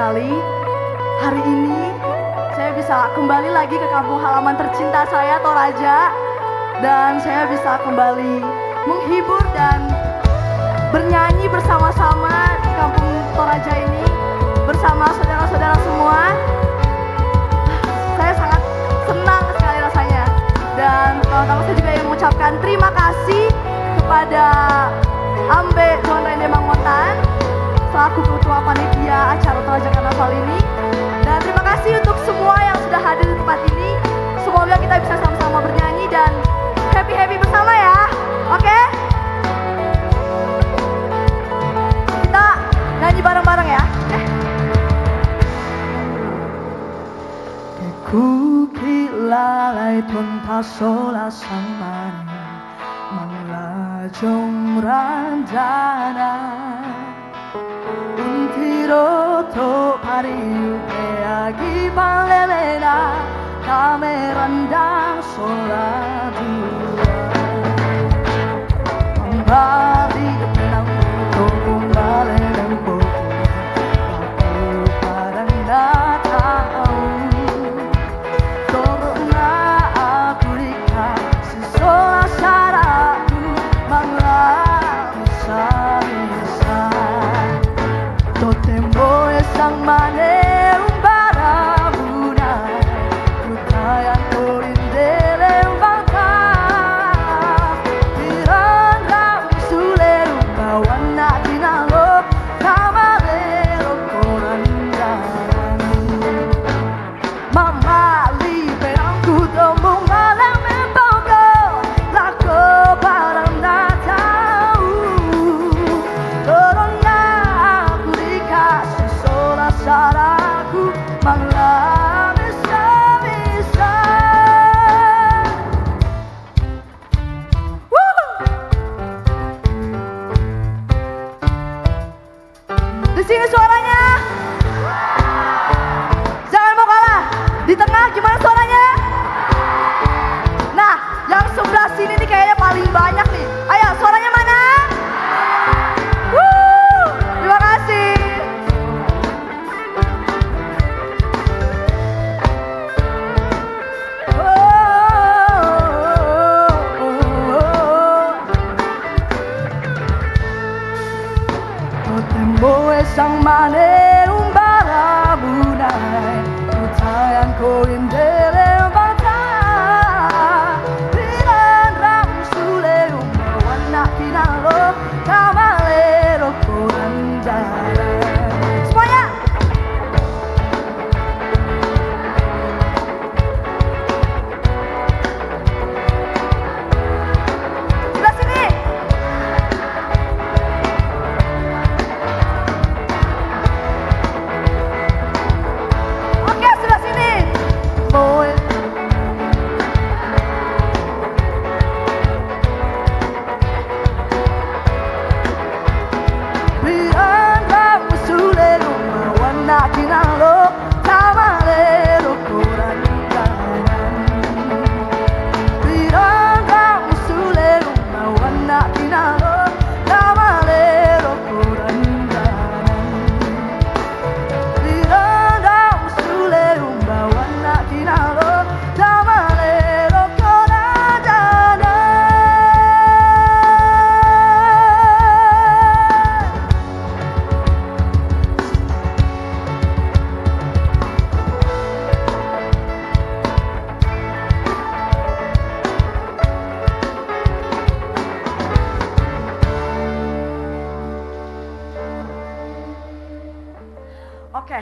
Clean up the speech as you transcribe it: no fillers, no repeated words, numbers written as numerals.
sekali. Hari ini saya bisa kembali lagi ke kampung halaman tercinta saya, Toraja. Dan saya bisa kembali menghibur dan bernyanyi bersama-sama di kampung Toraja ini bersama saudara-saudara semua. Saya sangat senang sekali rasanya. Dan pertama saya juga ingin mengucapkan terima kasih kepada Ambe John Rende Mangotan selaku ketua panitia acara Toraja Karnaval ini. Dan terima kasih untuk semua yang sudah hadir di tempat ini. Semoga kita bisa sama-sama bernyanyi dan happy-happy bersama ya. Oke? Kita nyanyi bareng-bareng ya. Kukilalay tuntas sola samani Manglajong ranjana Untiro to pariu peagi balelena Kame randang sola dua Kembali tenang tokong baleleng boku Aku padang datang Sang mane umbara bunai Kutayan korindele umbangka Tiran ram sule umbawan na dinalo Kamalero korandani Mama libe ang kutombong malam mempogo Lako parang natau Dorong na aku dikasih Saraku malam bisa-bisa. Di sini suaranya. Jangan mau kalah. Di tengah gimana suaranya? Nah, yang sebelah sini nih kayaknya paling banyak nih. Ayo, suaranya mana? Terima kasih. Sang mane umbara bunai Kutayan korindele bata Piran ram sule umbawan na kinalo Kamalero korandaran Semuanya! Sebelah sini! Kinalo kamalero korandaran Piranga musule umawana kinalo kamalero korandaran Piranga musule umawana kinalo kamalero korandaran Oke.